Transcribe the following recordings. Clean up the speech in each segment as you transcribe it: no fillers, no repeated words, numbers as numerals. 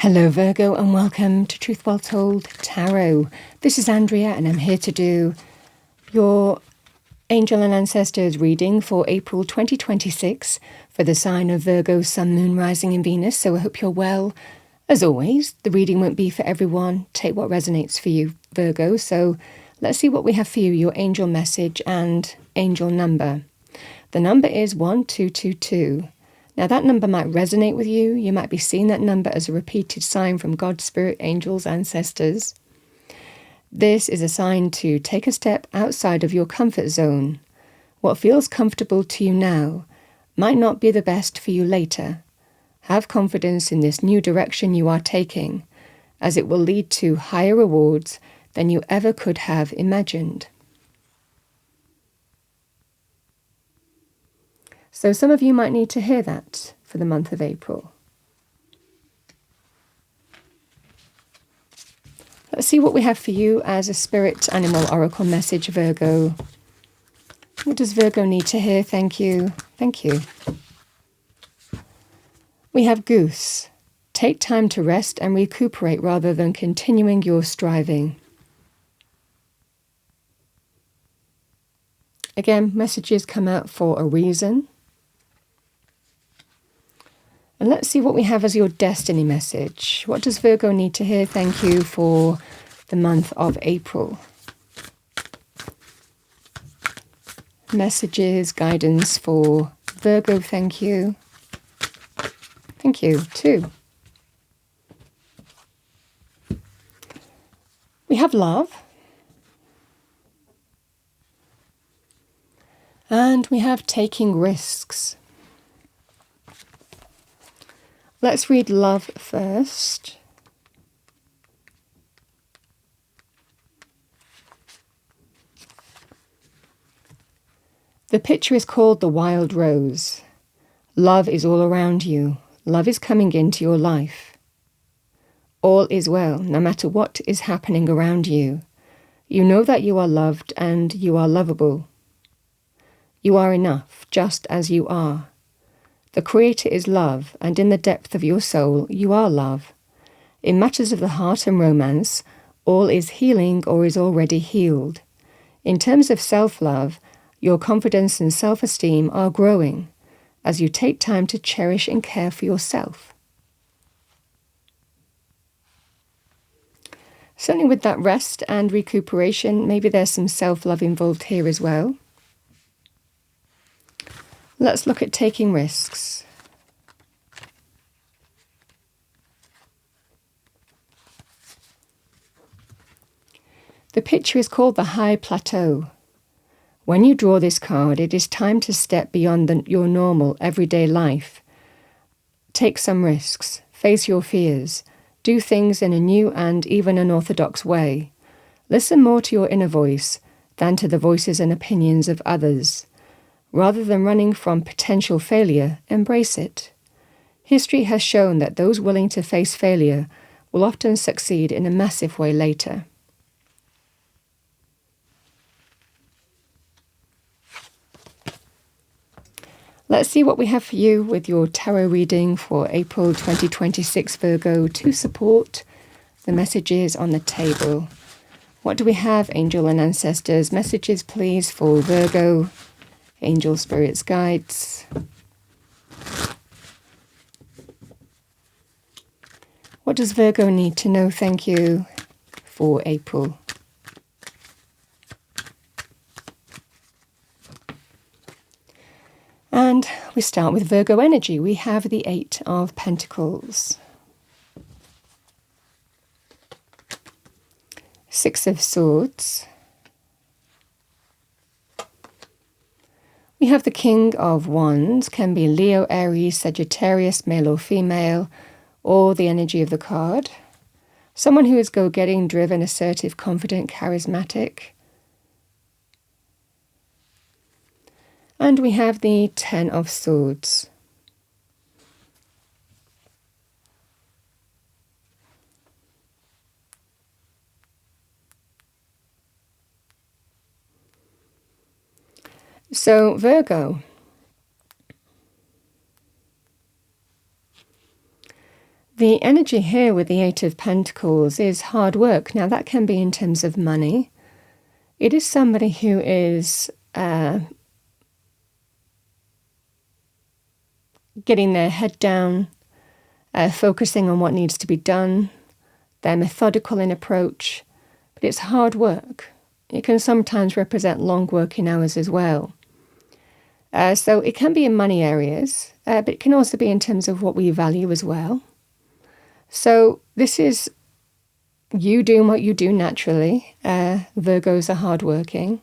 Hello Virgo and welcome to Truth Well Told Tarot. This is Andrea and I'm here to do your Angel and Ancestors reading for April 2026 for the sign of Virgo, Sun, Moon, Rising and Venus. So I hope you're well. As always, the reading won't be for everyone. Take what resonates for you, Virgo. So let's see what we have for you, your angel message and angel number. The number is 1222. Now that number might resonate with you. You might be seeing that number as a repeated sign from God, Spirit, angels, ancestors. This is a sign to take a step outside of your comfort zone. What feels comfortable to you now might not be the best for you later. Have confidence in this new direction you are taking, as it will lead to higher rewards than you ever could have imagined. So some of you might need to hear that for the month of April. Let's see what we have for you as a spirit animal oracle message, Virgo. What does Virgo need to hear? Thank you. Thank you. We have goose. Take time to rest and recuperate rather than continuing your striving. Again, messages come out for a reason. And let's see what we have as your destiny message. What does Virgo need to hear? Thank you for the month of April. Messages, guidance for Virgo. Thank you. Thank you. 2. We have love. And we have taking risks. Let's read love first. The picture is called the wild rose. Love is all around you. Love is coming into your life. All is well, no matter what is happening around you. You know that you are loved and you are lovable. You are enough, just as you are. The Creator is love, and in the depth of your soul, you are love. In matters of the heart and romance, all is healing or is already healed. In terms of self-love, your confidence and self-esteem are growing as you take time to cherish and care for yourself. Certainly with that rest and recuperation, maybe there's some self-love involved here as well. Let's look at taking risks. The picture is called the High Plateau. When you draw this card, it is time to step beyond your normal, everyday life. Take some risks, face your fears, do things in a new and even unorthodox way. Listen more to your inner voice than to the voices and opinions of others. Rather than running from potential failure, embrace it. History has shown that those willing to face failure will often succeed in a massive way later. Let's see what we have for you with your tarot reading for April 2026, Virgo, to support the messages on the table. What do we have, Angel and Ancestors? Messages, please, for Virgo. Angel, spirits, guides. What does Virgo need to know? Thank you for April. And we start with Virgo energy. We have the 8 of Pentacles. 6 of Swords. We have the King of Wands, can be Leo, Aries, Sagittarius, male or female, or the energy of the card. Someone who is go-getting, driven, assertive, confident, charismatic. And we have the 10 of Swords. So, Virgo, The energy here with the Eight of Pentacles is hard work. Now, that can be in terms of money. It is somebody who is getting their head down, focusing on what needs to be done. They're methodical in approach, but it's hard work. It can sometimes represent long working hours as well. So it can be in money areas, but it can also be in terms of what we value as well. So this is you doing what you do naturally. Virgos are hardworking.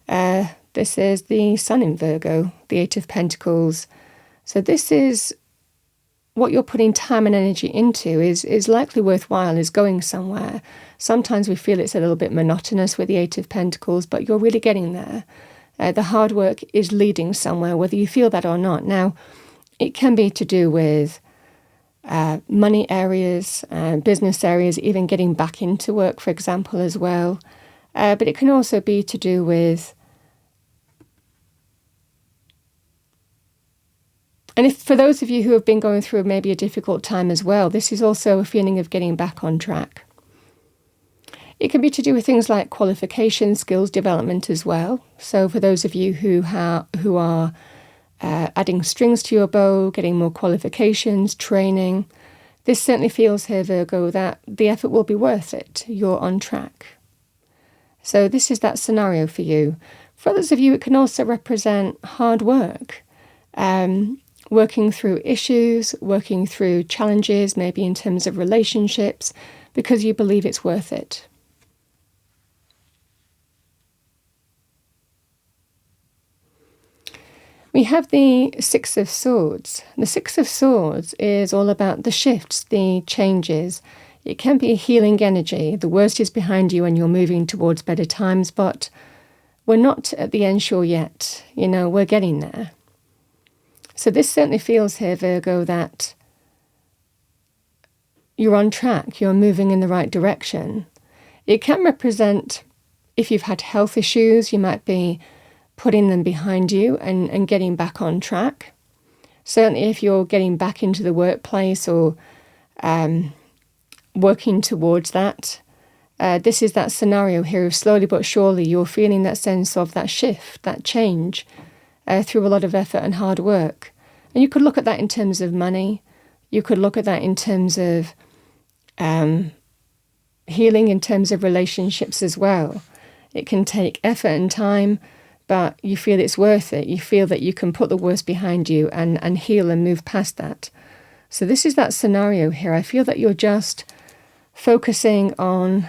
This is the Sun in Virgo, the Eight of Pentacles. So this is what you're putting time and energy into is likely worthwhile, is going somewhere. Sometimes we feel it's a little bit monotonous with the Eight of Pentacles, but you're really getting there. The hard work is leading somewhere, whether you feel that or not. Now, it can be to do with money areas, business areas, even getting back into work, for example, as well. But it can also be to do with, and if for those of you who have been going through maybe a difficult time as well, this is also a feeling of getting back on track. It can be to do with things like qualification, skills development as well. So for those of you who are adding strings to your bow, getting more qualifications, training, this certainly feels here, Virgo, that the effort will be worth it. You're on track. So this is that scenario for you. For others of you, it can also represent hard work, working through issues, working through challenges, maybe in terms of relationships, because you believe it's worth it. We have the Six of Swords. The Six of Swords is all about the shifts, the changes. It can be a healing energy. The worst is behind you and you're moving towards better times, but we're not at the end shore yet. We're getting there. So this certainly feels here, Virgo, that you're on track, you're moving in the right direction. It can represent, if you've had health issues, you might be putting them behind you and getting back on track. Certainly if you're getting back into the workplace or working towards that, this is that scenario here of slowly but surely you're feeling that sense of that shift, that change through a lot of effort and hard work. And you could look at that in terms of money. You could look at that in terms of healing, in terms of relationships as well. It can take effort and time, but you feel it's worth it. You feel that you can put the worst behind you and heal and move past that. So this is that scenario here. I feel that you're just focusing on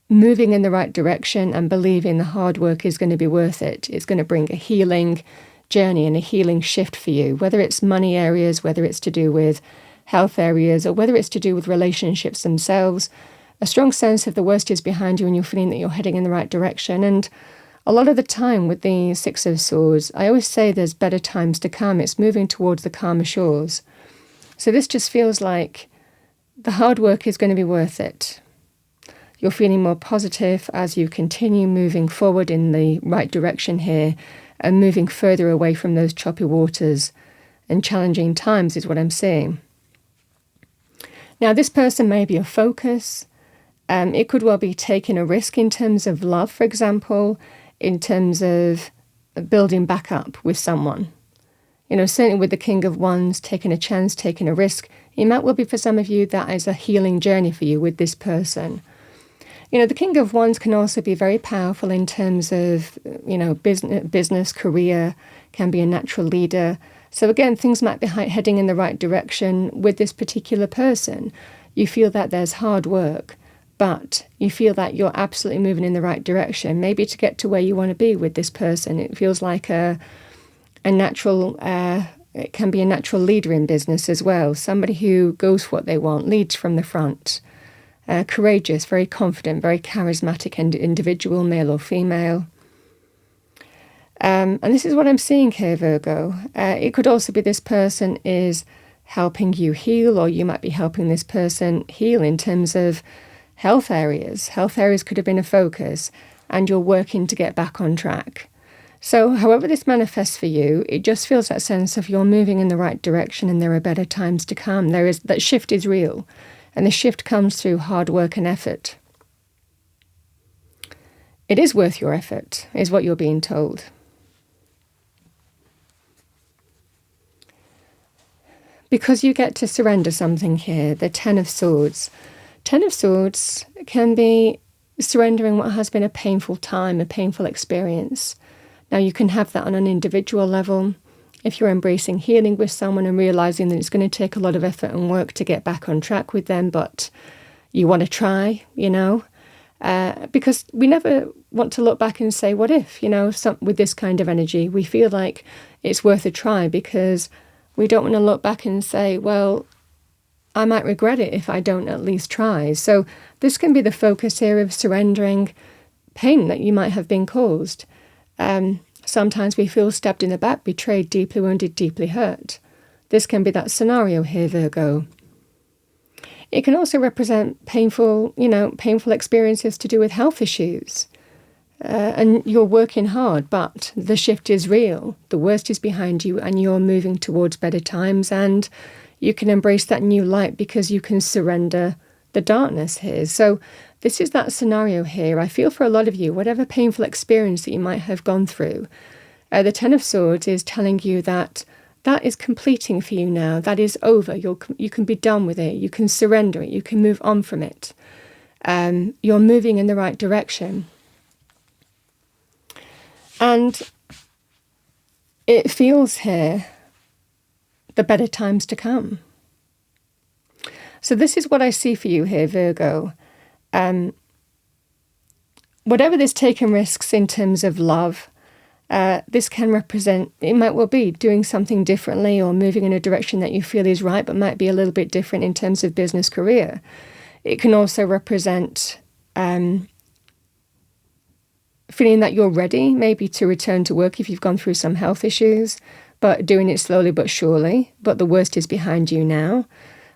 moving in the right direction and believing the hard work is going to be worth it. It's going to bring a healing journey and a healing shift for you, whether it's money areas, whether it's to do with health areas, or whether it's to do with relationships themselves. A strong sense of the worst is behind you and you're feeling that you're heading in the right direction. And a lot of the time with the Six of Swords, I always say there's better times to come. It's moving towards the calmer shores. So this just feels like the hard work is going to be worth it. You're feeling more positive as you continue moving forward in the right direction here and moving further away from those choppy waters and challenging times is what I'm saying. Now, this person may be a focus. It could well be taking a risk in terms of love, for example, in terms of building back up with someone. Certainly with the King of Wands, taking a chance, taking a risk. It might well be for some of you that is a healing journey for you with this person. The King of Wands can also be very powerful in terms of, business, career, can be a natural leader. So again, things might be heading in the right direction with this particular person. You feel that there's hard work, but you feel that you're absolutely moving in the right direction, maybe to get to where you want to be with this person. It feels like a natural, it can be a natural leader in business as well, somebody who goes for what they want, leads from the front. Courageous, very confident, very charismatic individual, male or female. And this is what I'm seeing here, Virgo. It could also be this person is helping you heal, or you might be helping this person heal in terms of health areas. Health areas could have been a focus, and you're working to get back on track. So however this manifests for you, it just feels that sense of you're moving in the right direction and there are better times to come. That shift is real, and the shift comes through hard work and effort. It is worth your effort, is what you're being told. Because you get to surrender something here, the Ten of Swords. Ten of Swords can be surrendering what has been a painful time, a painful experience. Now, you can have that on an individual level. If you're embracing healing with someone and realizing that it's going to take a lot of effort and work to get back on track with them, but you want to try, because we never want to look back and say, what if, with this kind of energy, we feel like it's worth a try because we don't want to look back and say, well, I might regret it if I don't at least try. So this can be the focus here of surrendering pain that you might have been caused. Sometimes we feel stabbed in the back, betrayed, deeply wounded, deeply hurt. This can be that scenario here, Virgo. It can also represent painful experiences to do with health issues. And you're working hard, but the shift is real. The worst is behind you and you're moving towards better times, and you can embrace that new light because you can surrender the darkness here. So this is that scenario here. I feel for a lot of you, whatever painful experience that you might have gone through, the Ten of Swords is telling you that that is completing for you now. That is over. You can be done with it. You can surrender it. You can move on from it. You're moving in the right direction. And it feels here the better times to come. So this is what I see for you here, Virgo. Whatever this taking risks in terms of love, this can represent, it might well be doing something differently or moving in a direction that you feel is right, but might be a little bit different in terms of business career. It can also represent feeling that you're ready, maybe to return to work if you've gone through some health issues, but doing it slowly but surely, but the worst is behind you now.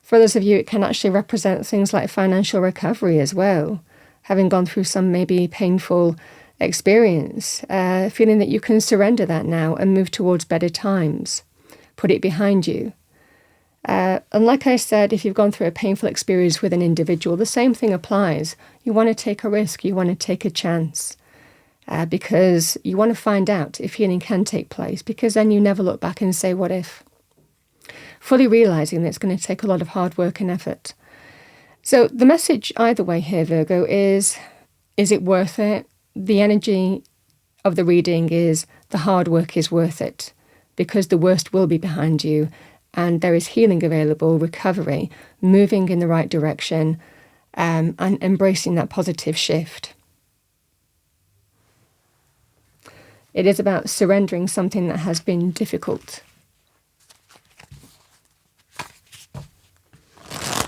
For others of you, it can actually represent things like financial recovery as well, having gone through some maybe painful experience, feeling that you can surrender that now and move towards better times, put it behind you. And like I said, if you've gone through a painful experience with an individual, the same thing applies. You want to take a risk, you want to take a chance, because you want to find out if healing can take place, because then you never look back and say, what if? Fully realizing that it's going to take a lot of hard work and effort. So the message either way here, Virgo, is it worth it? The energy of the reading is the hard work is worth it, because the worst will be behind you and there is healing available, recovery, moving in the right direction, and embracing that positive shift. It is about surrendering something that has been difficult.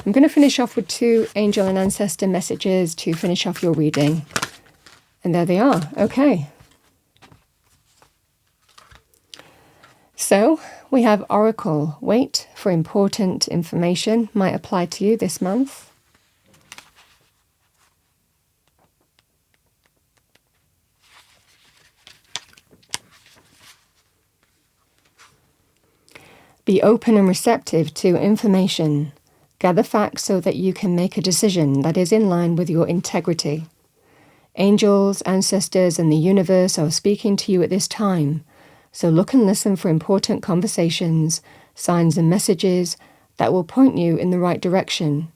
I'm going to finish off with 2 angel and ancestor messages to finish off your reading. And there they are. Okay. So we have Oracle. Wait for important information. Might apply to you this month. Be open and receptive to information. Gather facts so that you can make a decision that is in line with your integrity. Angels, ancestors, and the universe are speaking to you at this time, so look and listen for important conversations, signs and messages that will point you in the right direction.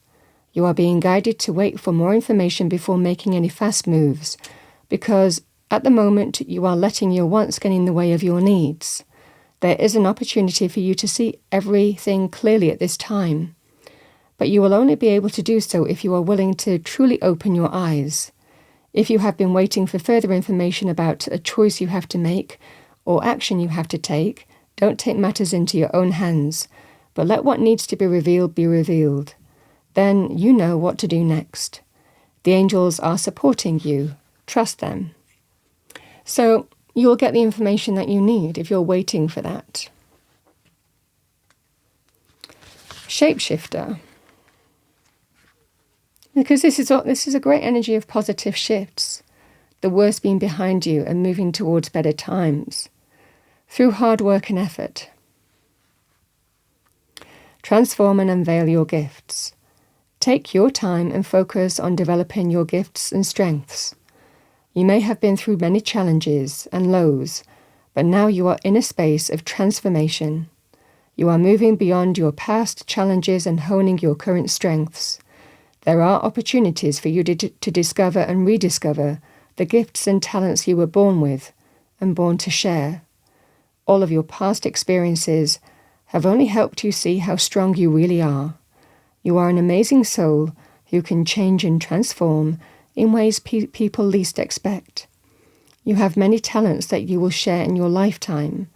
You are being guided to wait for more information before making any fast moves, because at the moment you are letting your wants get in the way of your needs. There is an opportunity for you to see everything clearly at this time, but you will only be able to do so if you are willing to truly open your eyes. If you have been waiting for further information about a choice you have to make or action you have to take, don't take matters into your own hands, but let what needs to be revealed be revealed. Then you know what to do next. The angels are supporting you. Trust them. So you'll get the information that you need if you're waiting for that. Shapeshifter. Because this is a great energy of positive shifts. the worst being behind you and moving towards better times through hard work and effort. Transform and unveil your gifts. Take your time and focus on developing your gifts and strengths. You may have been through many challenges and lows, but now you are in a space of transformation. You are moving beyond your past challenges and honing your current strengths. There are opportunities for you to discover and rediscover the gifts and talents you were born with and born to share. All of your past experiences have only helped you see how strong you really are. You are an amazing soul who can change and transform in ways people least expect. You have many talents that you will share in your lifetime.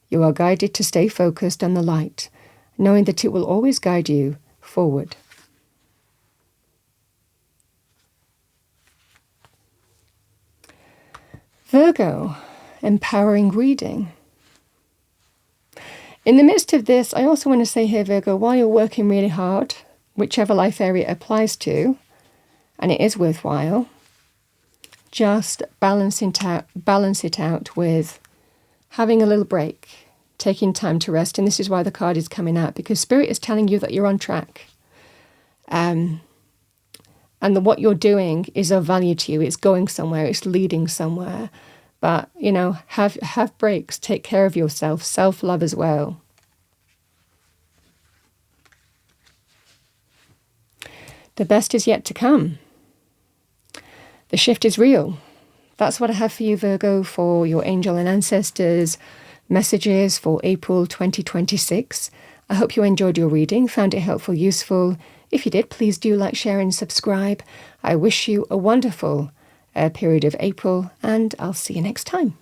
You are guided to stay focused on the light, knowing that it will always guide you forward. Virgo, empowering reading. In the midst of this, I also want to say here, Virgo, while you're working really hard, whichever life area it applies to, and it is worthwhile, just balance it out with having a little break, taking time to rest. And this is why the card is coming out, because Spirit is telling you that you're on track. And that what you're doing is of value to you. It's going somewhere. It's leading somewhere. But, have breaks. Take care of yourself. Self-love as well. The best is yet to come. The shift is real. That's what I have for you, Virgo, for your angel and ancestors messages for April 2026. I hope you enjoyed your reading, found it helpful, useful. If you did, please do like, share and subscribe. I wish you a wonderful period of April, and I'll see you next time.